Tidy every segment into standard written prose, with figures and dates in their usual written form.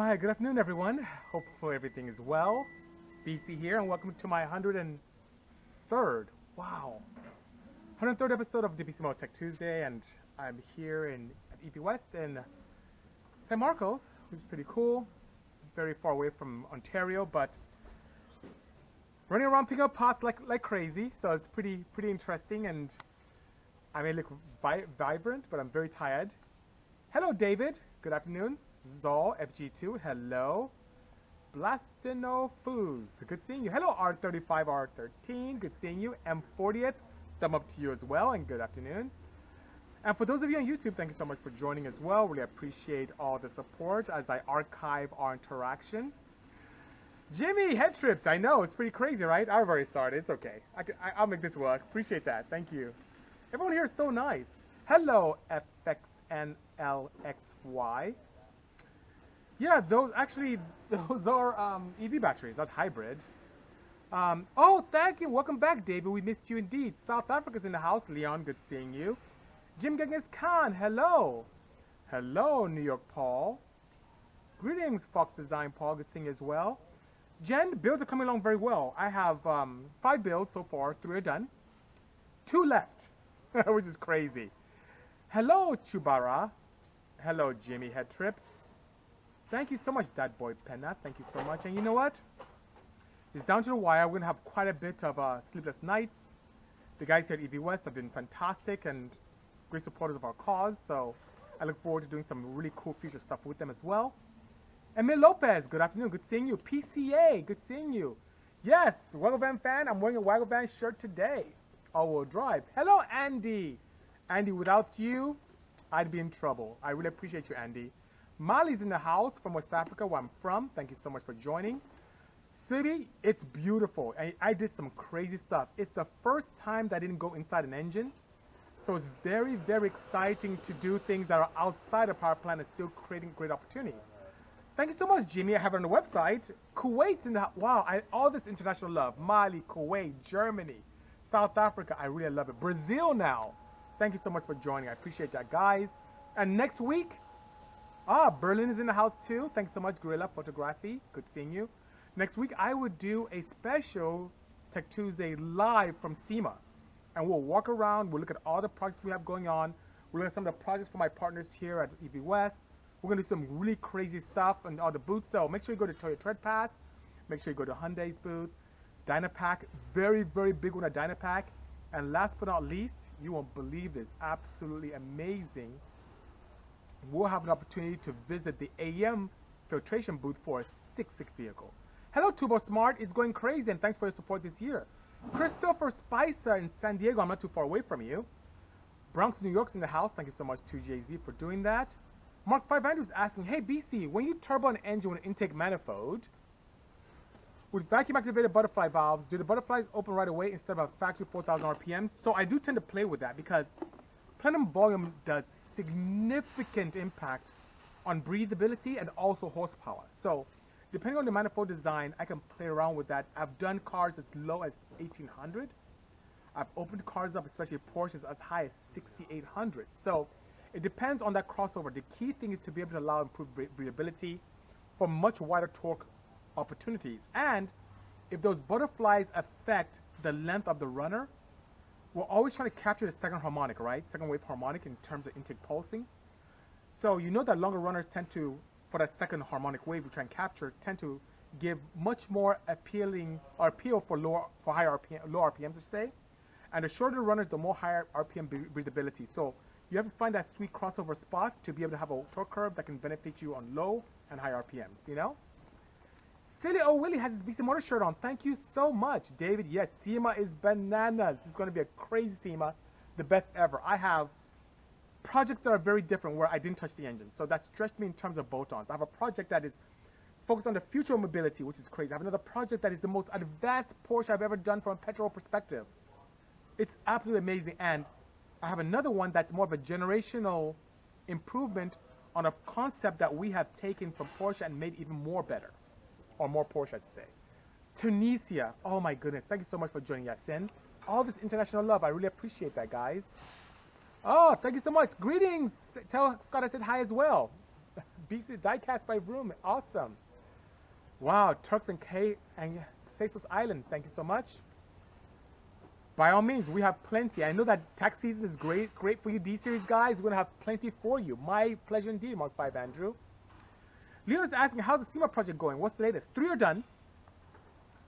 Why, good afternoon, everyone. Hopefully everything is well. Bisi here, and welcome to my 103rd, wow, 103rd episode of the Bisimoto Tech Tuesday, and I'm here in at EP West in San Marcos, which is pretty cool. Very far away from Ontario, but running around picking up pots like crazy. So it's pretty interesting, and I may look vibrant, but I'm very tired. Hello, David. Good afternoon. Zol FG2. Hello. Blastino Foods. Good seeing you. Hello, R35R13. Good seeing you. M40th. Thumb up to you as well, and good afternoon. And for those of you on YouTube, thank you so much for joining as well. Really appreciate all the support as I archive our interaction. Jimmy, head trips. I know, it's pretty crazy, right? I've already started. It's okay. I'll make this work. Appreciate that. Thank you. Everyone here is so nice. Hello, FXNLXY. Yeah, those are EV batteries, not hybrid. Oh, thank you. Welcome back, David. We missed you indeed. South Africa's in the house. Leon, good seeing you. Jim Genghis Khan, hello. Hello, New York Paul. Greetings, Fox Design Paul. Good seeing you as well. Jen, builds are coming along very well. I have 5 builds so far. 3 are done. 2 left, which is crazy. Hello, Chubara. Hello, Jimmy Head Trips. Thank you so much, Dad Boy Penna. Thank you so much. And you know what? It's down to the wire. We're going to have quite a bit of sleepless nights. The guys here at EV West have been fantastic and great supporters of our cause. So I look forward to doing some really cool future stuff with them as well. Emil Lopez, good afternoon. Good seeing you. PCA, good seeing you. Yes, Waggle Van fan. I'm wearing a Waggle Van shirt today. All-wheel drive. Hello, Andy. Andy, without you, I'd be in trouble. I really appreciate you, Andy. Mali's in the house from West Africa, where I'm from. Thank you so much for joining. City, it's beautiful. I did some crazy stuff. It's the first time that I didn't go inside an engine. So it's very, very exciting to do things that are outside a power plant and still creating great opportunity. Thank you so much, Jimmy. I have it on the website. Kuwait's in the wow. All this international love. Mali, Kuwait, Germany, South Africa. I really love it. Brazil now. Thank you so much for joining. I appreciate that, guys. And next week, Berlin is in the house too. Thanks so much, Gorilla Photography. Good seeing you. Next week, I would do a special Tech Tuesday live from SEMA. And we'll walk around. We'll look at all the projects we have going on. We'll look at some of the projects for my partners here at EV West. We're going to do some really crazy stuff and all the booths. So make sure you go to Toyota Tread Pass. Make sure you go to Hyundai's booth. Dynapack, very, very big one at Dynapack. And last but not least, you won't believe this, absolutely amazing. We'll have an opportunity to visit the AM filtration booth for a 6.6 vehicle. Hello, Turbo Smart. It's going crazy, and thanks for your support this year. Christopher Spicer in San Diego. I'm not too far away from you. Bronx, New York's in the house. Thank you so much to Jay-Z for doing that. Mark 5 Andrews asking, hey, BC, when you turbo an engine with an intake manifold, with vacuum-activated butterfly valves, do the butterflies open right away instead of a factory 4,000 RPM? So I do tend to play with that because plenum volume does significant impact on breathability and also horsepower. So depending on the manifold design, I can play around with that. I've done cars as low as 1,800. I've opened cars up, especially Porsches, as high as 6,800. So it depends on that crossover. The key thing is to be able to allow improved breathability for much wider torque opportunities. And if those butterflies affect the length of the runner, we're always trying to capture the second harmonic, right? Second wave harmonic in terms of intake pulsing. So you know that longer runners tend to, for that second harmonic wave we try and capture, tend to give much more appeal for low RPMs, to say. And the shorter runners, the more higher RPM breathability. So you have to find that sweet crossover spot to be able to have a torque curve that can benefit you on low and high RPMs, you know? Silly O Willie has his Bisimoto shirt on. Thank you so much, David. Yes, SEMA is bananas. It's going to be a crazy SEMA, the best ever. I have projects that are very different where I didn't touch the engine. So that stretched me in terms of bolt-ons. I have a project that is focused on the future of mobility, which is crazy. I have another project that is the most advanced Porsche I've ever done from a petrol perspective. It's absolutely amazing. And I have another one that's more of a generational improvement on a concept that we have taken from Porsche and made even more better. Or more Porsche, I'd say. Tunisia. Oh my goodness. Thank you so much for joining Yasin. All this international love. I really appreciate that, guys. Oh, thank you so much. Greetings. Tell Scott I said hi as well. BC diecast by Room. Awesome. Wow, Turks and Caicos Island. Thank you so much. By all means, we have plenty. I know that tax season is great for you D-Series guys. We're going to have plenty for you. My pleasure indeed, Mark 5 Andrew. Leon is asking, how's the SEMA project going? What's the latest? 3 are done.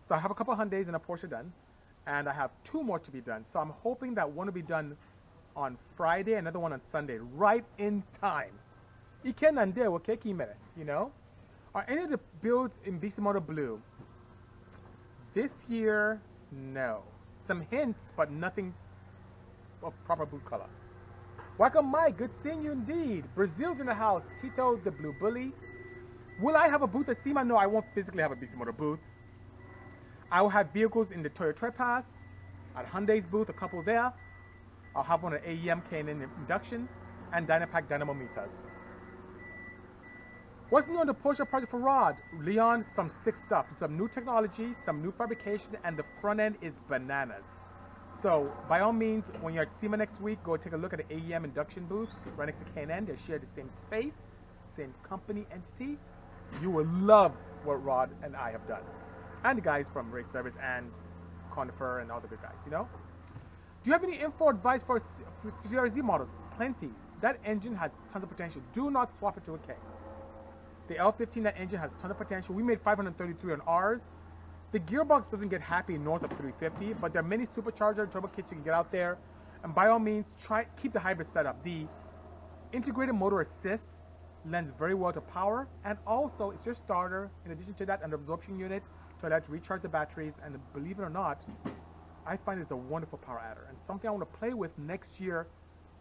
So I have a couple Hyundais and a Porsche done. And I have 2 more to be done. So I'm hoping that one will be done on Friday, another one on Sunday, right in time. You know? Are any of the builds in Bisimoto blue? This year, no. Some hints, but nothing of proper blue color. Welcome, Mike. Good seeing you indeed. Brazil's in the house. Tito, the blue bully. Will I have a booth at SEMA? No, I won't physically have a Bisimoto booth. I will have vehicles in the Toyota Trepass, at Hyundai's booth, a couple there. I'll have one at AEM K&N Induction, and Dynapack Dynamo Meters. What's new on the Porsche project for Rod? Leon, some sick stuff. Some new technology, some new fabrication, and the front end is bananas. So, by all means, when you're at SEMA next week, go take a look at the AEM induction booth right next to K&N. They share the same space, same company entity. You will love what Rod and I have done. And the guys from Race Service and Conifer and all the good guys, you know? Do you have any info advice for CRZ models? Plenty. That engine has tons of potential. Do not swap it to a K. The L15, that engine has a ton of potential. We made 533 on ours. The gearbox doesn't get happy north of 350, but there are many supercharger turbo kits you can get out there. And by all means, keep the hybrid setup. The integrated motor assist lends very well to power, and also it's your starter. In addition to that, an absorption unit to allow it to recharge the batteries. And believe it or not, I find it's a wonderful power adder and something I want to play with next year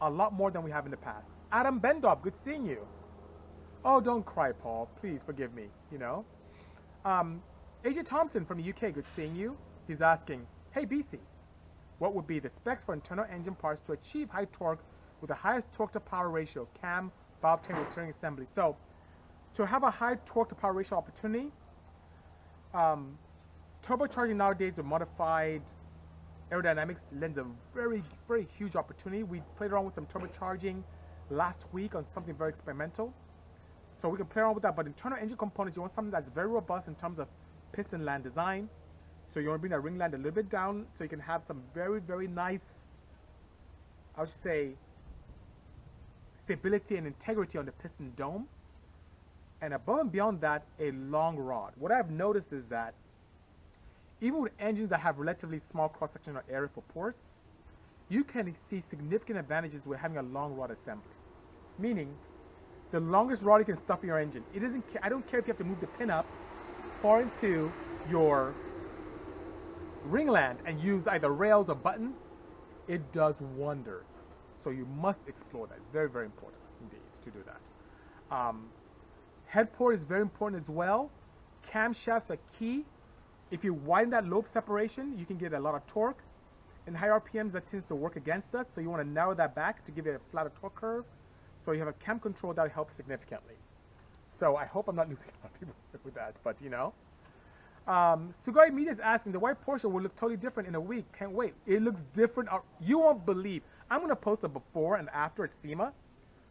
a lot more than we have in the past. Adam Bendop, good seeing you. Oh, don't cry, Paul. Please forgive me, you know. AJ Thompson from the UK, good seeing you. He's asking, hey, BC, what would be the specs for internal engine parts to achieve high torque with the highest torque to power ratio, cam, valve tank, returning assembly? So, to have a high torque to power ratio opportunity, turbocharging nowadays with modified aerodynamics lends a very, very huge opportunity. We played around with some turbocharging last week on something very experimental. So we can play around with that, but internal engine components, you want something that's very robust in terms of piston land design. So you want to bring that ring land a little bit down so you can have some very, very nice, I would say, stability and integrity on the piston dome. And above and beyond that, a long rod. What I've noticed is that even with engines that have relatively small cross-sectional area for ports, you can see significant advantages with having a long rod assembly. Meaning, the longest rod you can stuff in your engine. It doesn't. I don't care if you have to move the pin up far into your ringland and use either rails or buttons. It does wonders. So you must explore that. It's very, very important indeed to do that. Head port is very important as well. Camshafts are key. If you widen that lobe separation, you can get a lot of torque. In high RPMs, that tends to work against us. So you want to narrow that back to give it a flatter torque curve. So you have a cam control that helps significantly. So I hope I'm not losing a lot of people with that, but you know. Sugoi Media is asking, the white Porsche will look totally different in a week. Can't wait. It looks different. You won't believe. I'm going to post a before and after at SEMA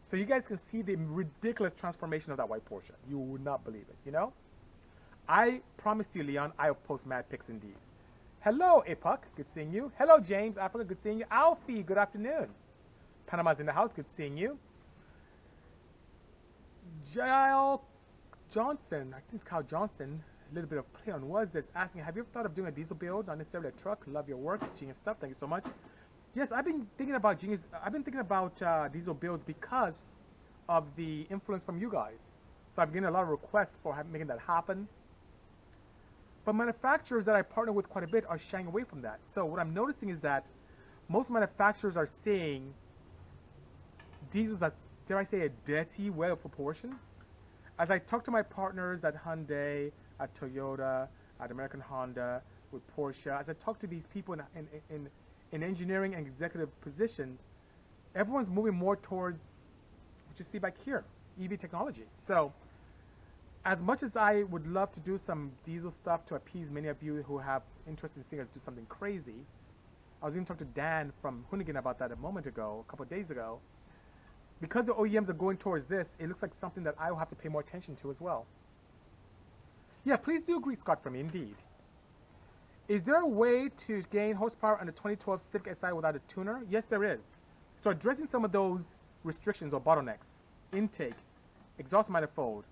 so you guys can see the ridiculous transformation of that white Porsche. You would not believe it, you know. I promise you, Leon, I'll post mad pics indeed. Hello, Apuck. Good seeing you. Hello, James Africa. Good seeing you. Alfie, good afternoon. Panama's in the house. Good seeing you. Jael Johnson, I think it's Kyle Johnson, a little bit of play on words, that's asking, have you ever thought of doing a diesel build, not necessarily a truck? Love your work, genius stuff, thank you so much. Yes, I've been thinking about diesel builds because of the influence from you guys. So I'm getting a lot of requests for making that happen. But manufacturers that I partner with quite a bit are shying away from that. So what I'm noticing is that most manufacturers are seeing diesels as, dare I say, a dirty way of proportion. As I talk to my partners at Hyundai, at Toyota, at American Honda, with Porsche, as I talk to these people in engineering and executive positions, everyone's moving more towards what you see back here, EV technology. So as much as I would love to do some diesel stuff to appease many of you who have interest in seeing us do something crazy, I was even talking to Dan from Hoonigan about that a moment ago, a couple of days ago. because the OEMs are going towards this, it looks like something that I will have to pay more attention to as well. Yeah, please do agree, Scott, for me, indeed. Is there a way to gain horsepower on the 2012 Civic Si without a tuner? Yes, there is. So addressing some of those restrictions or bottlenecks, intake, exhaust manifold,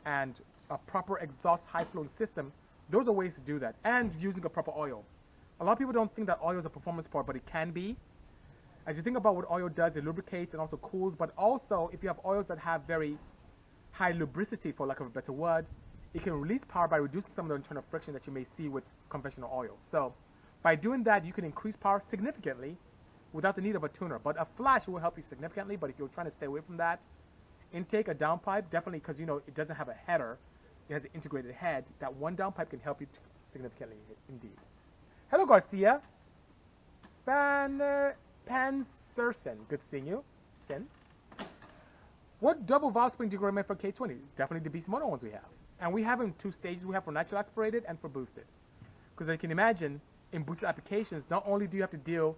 and a proper exhaust high-flowing system, those are ways to do that, and using a proper oil. A lot of people don't think that oil is a performance part, but it can be. As you think about what oil does, it lubricates and also cools, but also if you have oils that have very high lubricity, for lack of a better word, it can release power by reducing some of the internal friction that you may see with conventional oils. So by doing that, you can increase power significantly without the need of a tuner. But a flash will help you significantly, but if you're trying to stay away from that, intake, a downpipe, definitely, because you know it doesn't have a header, it has an integrated head, that one downpipe can help you significantly indeed. Hello, Garcia. Pan Sersen, good seeing you. Sin. What double valve spring do you recommend for K20? Definitely the Bisimoto ones we have. And we have in two stages. We have for natural aspirated and for boosted. Because I can imagine, in boosted applications, not only do you have to deal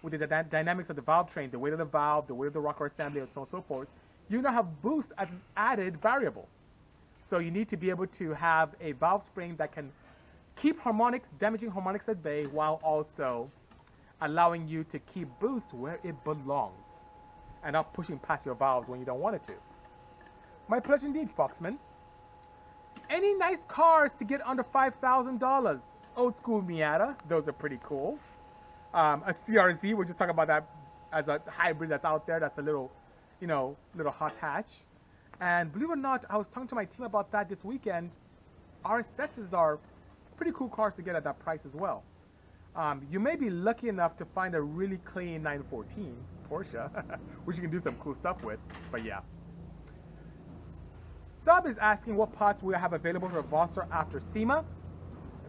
with the dynamics of the valve train, the weight of the valve, the weight of the rocker assembly, and so on and so forth, you now have boost as an added variable. So you need to be able to have a valve spring that can keep harmonics, damaging harmonics at bay, while also allowing you to keep boost where it belongs and not pushing past your valves when you don't want it to. My pleasure indeed, Foxman. Any nice cars to get under $5,000? Old school Miata, those are pretty cool. A CRZ, we're just talking about that as a hybrid that's out there. That's a little, you know, little hot hatch. And believe it or not, I was talking to my team about that this weekend. RSXs are pretty cool cars to get at that price as well. You may be lucky enough to find a really clean 914 Porsche, which you can do some cool stuff with, but yeah. Sub is asking what parts we have available for Voster after SEMA.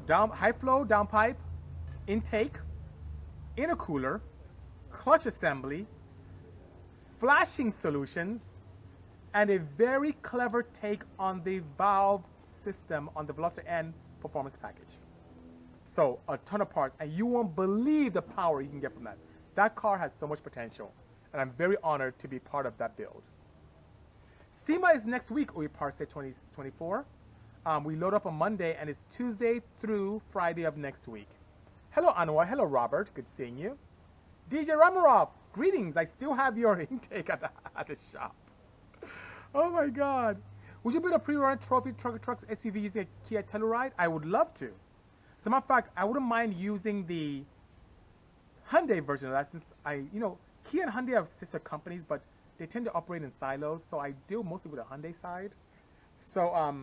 High flow downpipe, intake, intercooler, clutch assembly, flashing solutions, and a very clever take on the valve system on the Veloster N performance package. So a ton of parts, and you won't believe the power you can get from that. That car has so much potential, and I'm very honored to be part of that build. SEMA is next week, Parse 2024. We load up on Monday, and it's Tuesday through Friday of next week. Hello, Anwar. Hello, Robert. Good seeing you. DJ Ramarov, greetings. I still have your intake at the shop. Oh, my God. Would you build a pre-run trophy trucks SUV using a Kia Telluride? I would love to. As a matter of fact, I wouldn't mind using the Hyundai version of that, since Kia and Hyundai are sister companies, but they tend to operate in silos, so I deal mostly with the Hyundai side. So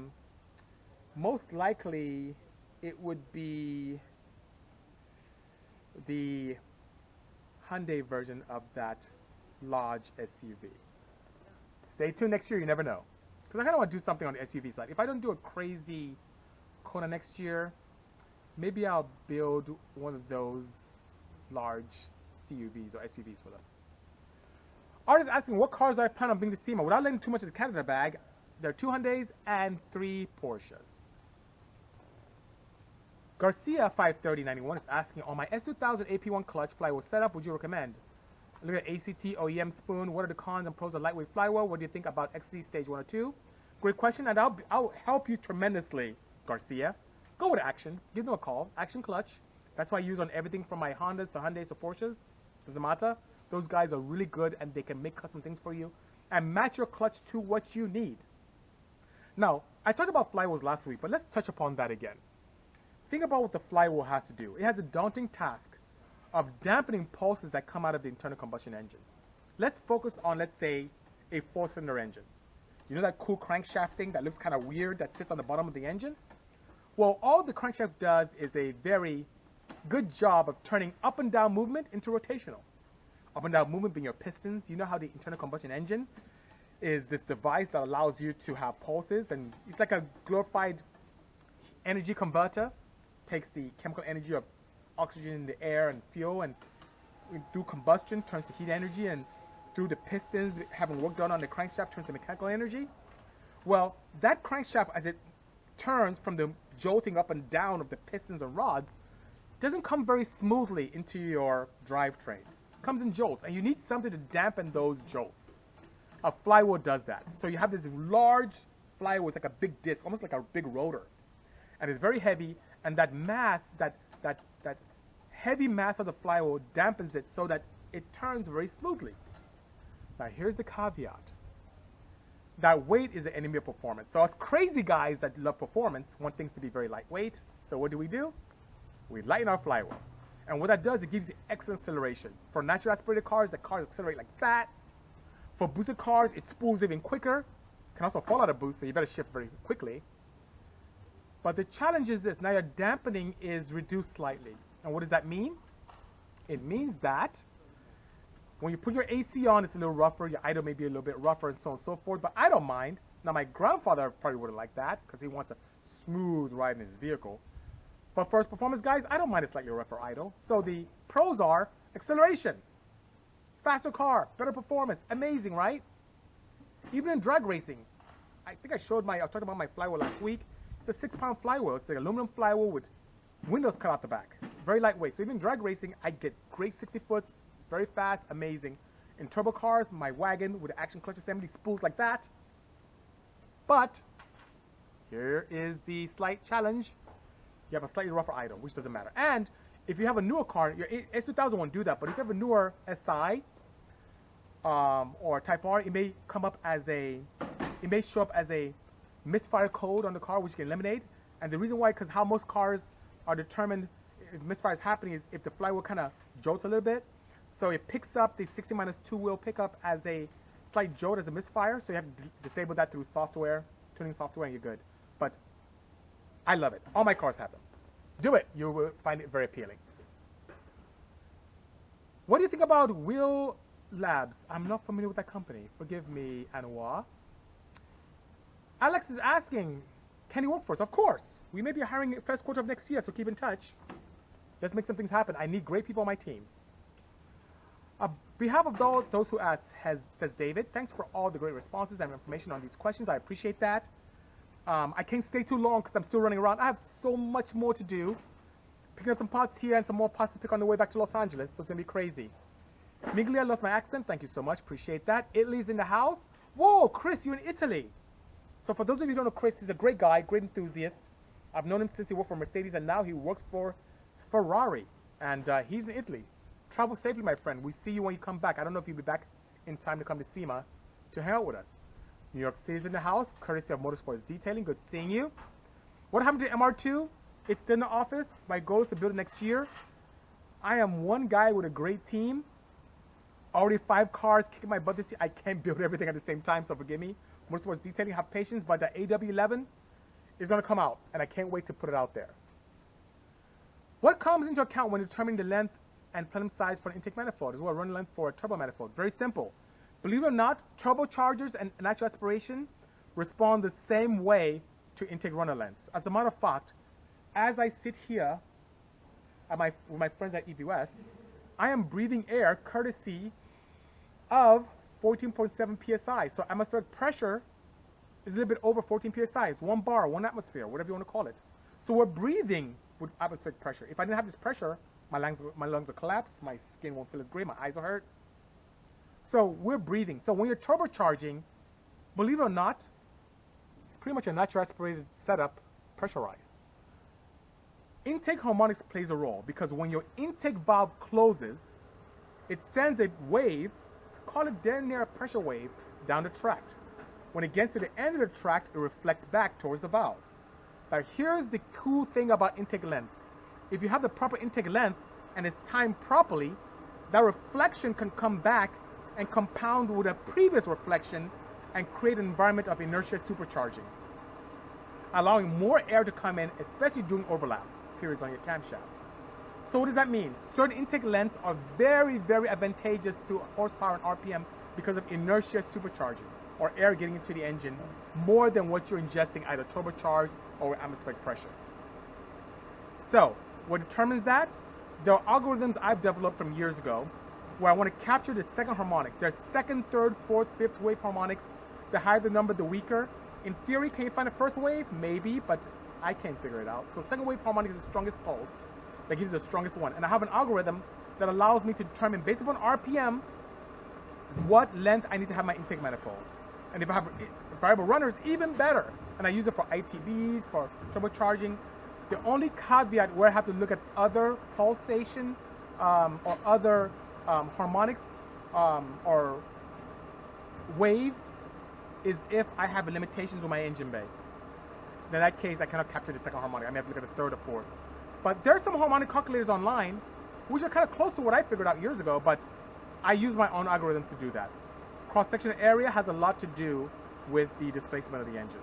most likely it would be the Hyundai version of that large SUV. Stay tuned next year, you never know. Because I kind of want to do something on the SUV side. If I don't do a crazy Kona next year, maybe I'll build one of those large CUVs or SUVs for them. Artist asking what cars do I plan on bringing to SEMA without letting too much of the cat in the bag. There are 2 Hyundais and 3 Porsches. Garcia 53091 is asking, on my S2000 AP1 clutch flywheel setup, would you recommend? Look at ACT, OEM spoon. What are the cons and pros of lightweight flywheel? What do you think about XD stage 1 or 2? Great question, and I'll help you tremendously, Garcia. Go with Action. Give them a call. Action Clutch. That's what I use on everything from my Hondas to Hyundais to Porsches. Doesn't matter. Those guys are really good, and they can make custom things for you and match your clutch to what you need. Now, I talked about flywheels last week, but let's touch upon that again. Think about what the flywheel has to do. It has a daunting task of dampening pulses that come out of the internal combustion engine. Let's focus on, let's say, a 4-cylinder engine. You know that cool crankshaft thing that looks kind of weird that sits on the bottom of the engine? Well, all the crankshaft does is a very good job of turning up and down movement into rotational. Up and down movement being your pistons. You know how the internal combustion engine is this device that allows you to have pulses, and it's like a glorified energy converter. Takes the chemical energy of oxygen in the air and fuel, and through combustion turns to heat energy, and through the pistons having work done on the crankshaft turns to mechanical energy. Well, that crankshaft, as it turns from the jolting up and down of the pistons and rods, doesn't come very smoothly into your drivetrain. It comes in jolts, and you need something to dampen those jolts. A flywheel does that. So you have this large flywheel, it's like a big disc, almost like a big rotor, and it's very heavy. And that mass, that heavy mass of the flywheel dampens it so that it turns very smoothly. Now here's the caveat. That weight is the enemy of performance. So us crazy guys that love performance want things to be very lightweight. So what do? We lighten our flywheel. And what that does, it gives you excellent acceleration. For naturally aspirated cars, the cars accelerate like that. For boosted cars, it spools even quicker. Can also fall out of boost, so you better shift very quickly. But the challenge is this. Now your dampening is reduced slightly. And what does that mean? It means that when you put your AC on, it's a little rougher. Your idle may be a little bit rougher and so on and so forth. But I don't mind. Now my grandfather probably wouldn't like that because he wants a smooth ride in his vehicle. But for us performance guys, I don't mind a slightly rougher idle. So the pros are acceleration, faster car, better performance. Amazing, right? Even in drag racing. I think I talked about my flywheel last week. It's a 6-pound flywheel. It's like an aluminum flywheel with windows cut out the back. Very lightweight. So even in drag racing, I get great 60 foots, very fast, amazing. In turbo cars, my wagon with action clutch assembly spools like that. But here is the slight challenge. You have a slightly rougher idle, which doesn't matter. And if you have a newer car, your S2000 won't do that. But if you have a newer SI or Type R, it may show up as a misfire code on the car, which you can eliminate. And the reason why, because how most cars are determined if misfire is happening is if the flywheel kind of jolts a little bit. So it picks up the 60-2 wheel pickup as a slight jolt, as a misfire. So you have to disable that through software, tuning software, and you're good. But I love it. All my cars have them. Do it. You will find it very appealing. What do you think about Wheel Labs? I'm not familiar with that company. Forgive me, Anwar. Alex is asking, can he work for us? Of course. We may be hiring first quarter of next year, so keep in touch. Let's make some things happen. I need great people on my team. On behalf of those who asked, says David, thanks for all the great responses and information on these questions. I appreciate that. I can't stay too long because I'm still running around. I have so much more to do. Picking up some pots here and some more pots to pick on the way back to Los Angeles, so it's going to be crazy. Miglia, lost my accent. Thank you so much. Appreciate that. Italy's in the house. Whoa, Chris, you're in Italy. So for those of you who don't know Chris, he's a great guy, great enthusiast. I've known him since he worked for Mercedes, and now he works for Ferrari. And he's in Italy. Travel safely, my friend. We see you when you come back. I don't know if you'll be back in time to come to SEMA to hang out with us. New York City's in the house, courtesy of Motorsports Detailing. Good seeing you. What happened to MR2? It's still in the office. My goal is to build it next year. I am one guy with a great team. Already 5 cars kicking my butt this year. I can't build everything at the same time, so forgive me. Motorsports Detailing, have patience, but the AW11 is going to come out, and I can't wait to put it out there. What comes into account when determining the length and plenum size for an intake manifold, as well as running length for a turbo manifold? Very simple. Believe it or not, turbochargers and natural aspiration respond the same way to intake runner lengths. As a matter of fact, as I sit here at with my friends at EV West, I am breathing air courtesy of 14.7 psi. So atmospheric pressure is a little bit over 14 psi. It's 1 bar, 1 atmosphere, whatever you want to call it. So we're breathing with atmospheric pressure. If I didn't have this pressure, my lungs will collapse, my skin won't feel as great, my eyes will hurt. So we're breathing. So when you're turbocharging, believe it or not, it's pretty much a natural aspirated setup, pressurized. Intake harmonics plays a role because when your intake valve closes, it sends a wave, call it damn near a pressure wave, down the tract. When it gets to the end of the tract, it reflects back towards the valve. Now here's the cool thing about intake length. If you have the proper intake length and it's timed properly, that reflection can come back and compound with a previous reflection and create an environment of inertia supercharging, allowing more air to come in, especially during overlap periods on your camshafts. So what does that mean? Certain intake lengths are very, very advantageous to horsepower and RPM because of inertia supercharging, or air getting into the engine more than what you're ingesting either turbocharged or atmospheric pressure. So what determines that? There are algorithms I've developed from years ago where I want to capture the second harmonic. There's second, third, fourth, fifth wave harmonics. The higher the number, the weaker. In theory, can you find a first wave? Maybe, but I can't figure it out. So second wave harmonic is the strongest pulse that gives you the strongest one. And I have an algorithm that allows me to determine, based upon RPM, what length I need to have my intake manifold. And if I have variable runners, even better. And I use it for ITBs, for turbocharging. The only caveat where I have to look at other pulsation or other harmonics or waves is if I have limitations with my engine bay. In that case, I cannot capture the second harmonic. I may have to look at the third or fourth. But there's some harmonic calculators online, which are kind of close to what I figured out years ago, but I use my own algorithms to do that. Cross-section area has a lot to do with the displacement of the engine.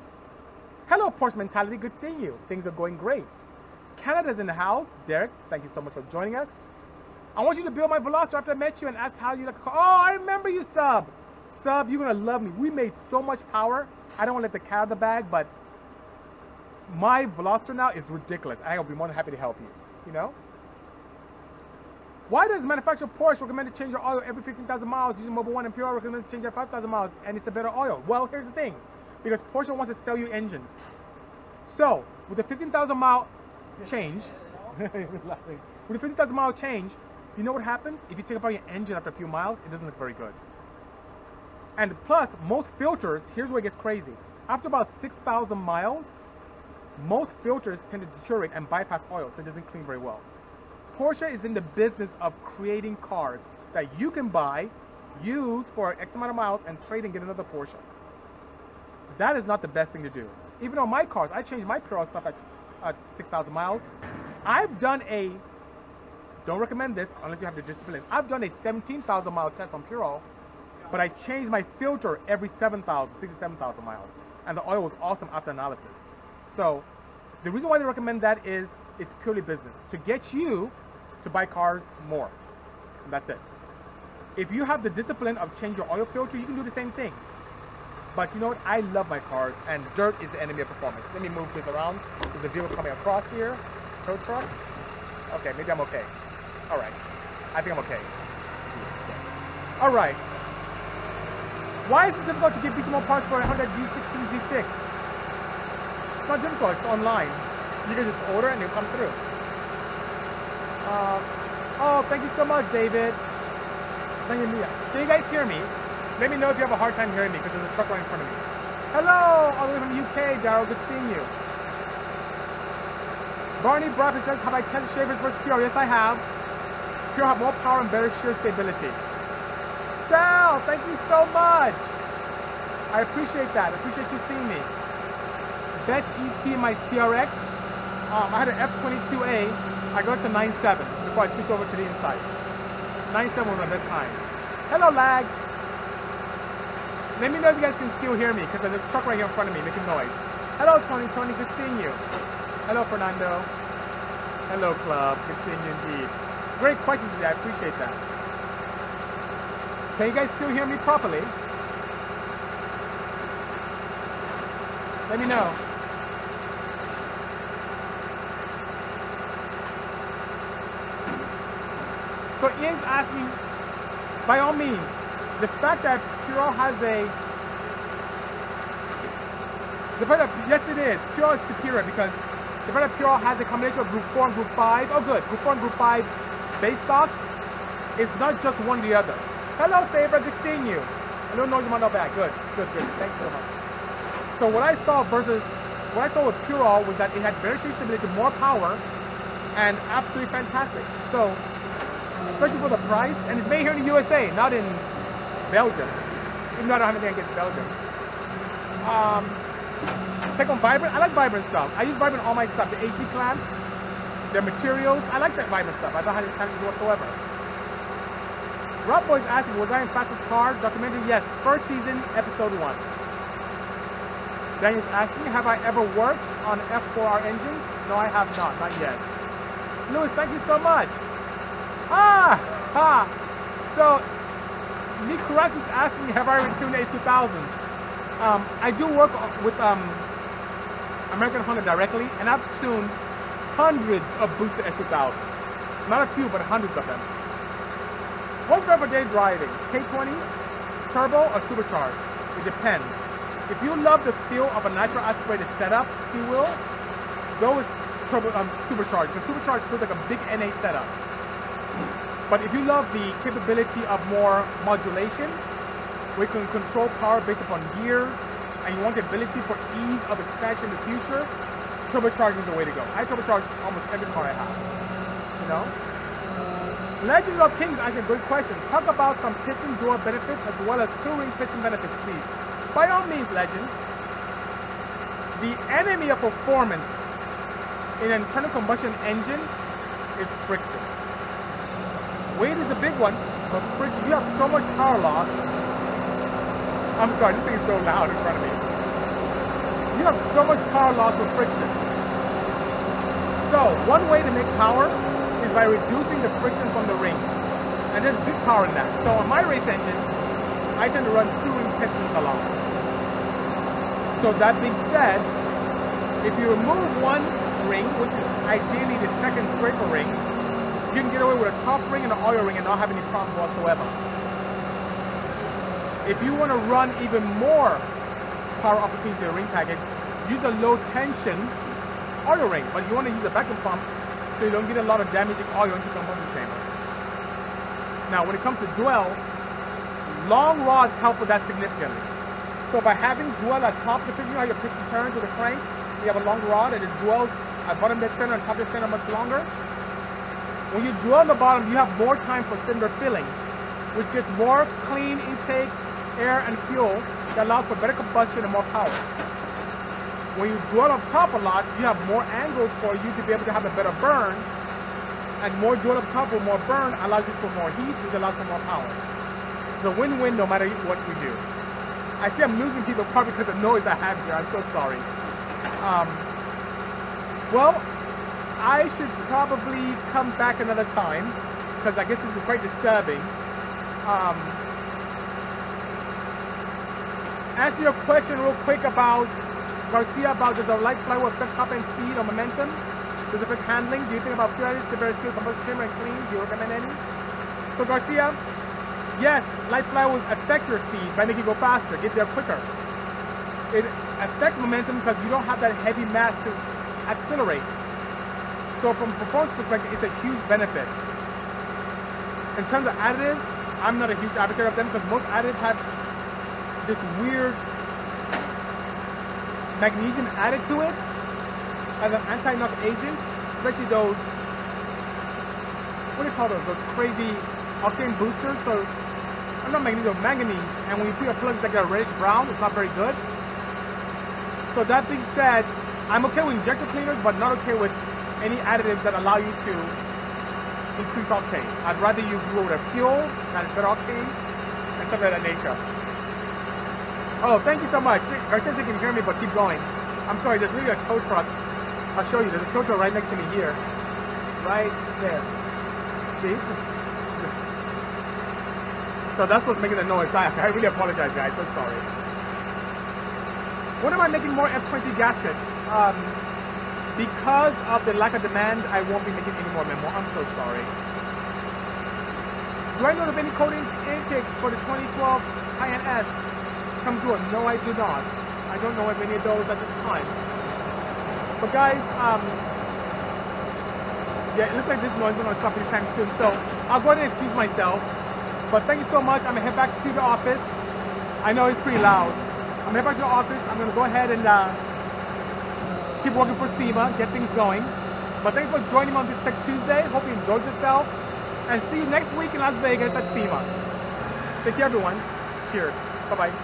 Hello, Porsche Mentality. Good seeing you. Things are going great. Canada's in the house. Derek, thank you so much for joining us. I want you to build my Veloster after I met you and ask how you like a car. Oh, I remember you, Sub. Sub, you're going to love me. We made so much power. I don't want to let the cat out of the bag, but my Veloster now is ridiculous. I will be more than happy to help you, you know? Why does manufacturer Porsche recommend to change your oil every 15,000 miles using Mobile One and PurOl recommends to change every 5,000 miles and it's a better oil? Well, here's the thing. Because Porsche wants to sell you engines. So, with the 15,000 mile change, with the 50,000 mile change, you know what happens? If you take apart your engine after a few miles, it doesn't look very good. And plus, most filters, here's where it gets crazy. After about 6,000 miles, most filters tend to deteriorate and bypass oil, so it doesn't clean very well. Porsche is in the business of creating cars that you can buy, use for X amount of miles, and trade and get another Porsche. That is not the best thing to do. Even on my cars, I changed my PurOl stuff at 6,000 miles. I've done a, don't recommend this unless you have the discipline, I've done a 17,000 mile test on PurOl, but I changed my filter every 67,000 miles. And the oil was awesome after analysis. So the reason why they recommend that is it's purely business, to get you to buy cars more. And that's it. If you have the discipline of change your oil filter, you can do the same thing. But you know what? I love my cars, and dirt is the enemy of performance. Let me move this around. There's a vehicle coming across here. Tow truck. Okay, maybe I'm okay. All right. I think I'm okay. All right. Why is it difficult to get Bisimoto parts for a Honda G16 Z6? It's not difficult. It's online. You can just order and they'll come through. Oh, thank you so much, David. Can you guys hear me? Let me know if you have a hard time hearing me because there's a truck right in front of me. Hello, all the way from the UK, Daryl. Good seeing you. Barney Bradford says, have I tested shavers versus PurOl? Yes, I have. PurOl have more power and better shear stability. Sal, thank you so much. I appreciate that. I appreciate you seeing me. Best ET in my CRX. I had an F22A. I got to 9.7 before I switched over to the inside. 9.7 was my best time. Hello, lag. Let me know if you guys can still hear me because there's a truck right here in front of me making noise. Hello, Tony. Tony, good seeing you. Hello, Fernando. Hello, Club. Good seeing you indeed. Great questions today. I appreciate that. Can you guys still hear me properly? Let me know. So Ian's asking, by all means, the fact that PurOl has yes it is, PurOl is superior because the fact that PurOl has a combination of Group 4 and Group 5, oh good, Group 4 and Group 5 base stocks, is not just one or the other. Hello Saber, good seeing you. A little noise in my bag, good, thank you so much. So what I saw with PurOl was that it had better shear stability, more power, and absolutely fantastic. So, especially for the price, and it's made here in the USA, not in Belgium. Even though I don't have anything against Belgium. Take on Vibrant. I like Vibrant stuff. I use Vibrant on all my stuff. The HD clamps, their materials. I like that Vibrant stuff. I don't have any challenges whatsoever. Rob Boy's asking, was I in Fastest Car documentary? Yes, first season, episode 1. Daniel's asking, have I ever worked on F4R engines? No, I have not yet. Louis, thank you so much. So, Nick Carras is asking, have I ever tuned A2000s? I do work with American Honda directly, and I've tuned hundreds of boosted A2000s. Not a few, but hundreds of them. What's better for day driving? K20, turbo, or supercharged? It depends. If you love the feel of a natural aspirated setup, C-wheel, go with turbo, supercharged. Because supercharged feels like a big NA setup. But if you love the capability of more modulation, We can control power based upon gears, and you want the ability for ease of expansion in the future, turbocharging is the way to go. I turbocharge almost every car I have, you know? Legend of Kings asks a good question. Talk about some piston drawer benefits as well as touring piston benefits, please. By all means, Legend. The enemy of performance in an internal combustion engine is friction. Weight is a big one, but friction, you have so much power loss. I'm sorry, this thing is so loud in front of me. You have so much power loss with friction. So, one way to make power is by reducing the friction from the rings. And there's big power in that. So on my race engines, I tend to run 2-ring pistons along. So that being said, if you remove one ring, which is ideally the second scraper ring, you can get away with a top ring and an oil ring and not have any problems whatsoever. If you want to run even more power opportunities in a ring package, use a low tension oil ring, but you want to use a vacuum pump so you don't get a lot of damaging oil into the combustion chamber. Now, when it comes to dwell, long rods help with that significantly. So by having dwell at top of the piston, you know how your piston turns with the crank, you have a long rod and it dwells at bottom dead center and top dead center much longer. When you dwell on the bottom, you have more time for cylinder filling, which gets more clean intake, air and fuel that allows for better combustion and more power. When you dwell up top a lot, you have more angles for you to be able to have a better burn, and more dwell up top with more burn allows you for more heat, which allows for more power. It's a win-win no matter what you do. I see I'm losing people probably because of the noise I have here. I'm so sorry. Well, I should probably come back another time because I guess this is quite disturbing. Answer your question real quick about Garcia, about does a light flywheel affect top end speed or momentum? Does it affect handling? Do you think about purity to better seal combustion chamber and clean? Do you recommend any? So Garcia, yes, light flywheels affect your speed by making you go faster, get there quicker. It affects momentum because you don't have that heavy mass to accelerate. So from a performance perspective, it's a huge benefit. In terms of additives, I'm not a huge advocate of them because most additives have this weird magnesium added to it as an anti-knock agent, especially those, what do you call those crazy octane boosters. So, not magnesium, manganese, and when you put your plugs like a reddish brown, it's not very good. So that being said, I'm okay with injector cleaners, but not okay with any additives that allow you to increase octane. I'd rather you go with a fuel that is better octane and stuff of that nature. Oh, thank you so much. Garcia says you can hear me, but keep going. I'm sorry, there's really a tow truck. I'll show you. There's a tow truck right next to me here. Right there. See? So that's what's making the noise. I really apologize, guys. So sorry. When am I making more F20 gaskets? Because of the lack of demand, I won't be making any more memo. I'm so sorry. Do I know of any code intakes for the 2012 High-End S? Come through it. No, I do not. I don't know of any of those at this time. But guys, yeah, it looks like this noise is going to stop anytime soon. So I'll go ahead and excuse myself. But thank you so much. I'm going to head back to the office. I know it's pretty loud. I'm going to head back to the office. I'm going to go ahead and keep working for SEMA, get things going. But thanks for joining me on this Tech Tuesday. Hope you enjoyed yourself. And see you next week in Las Vegas at SEMA. Take care, everyone. Cheers. Bye-bye.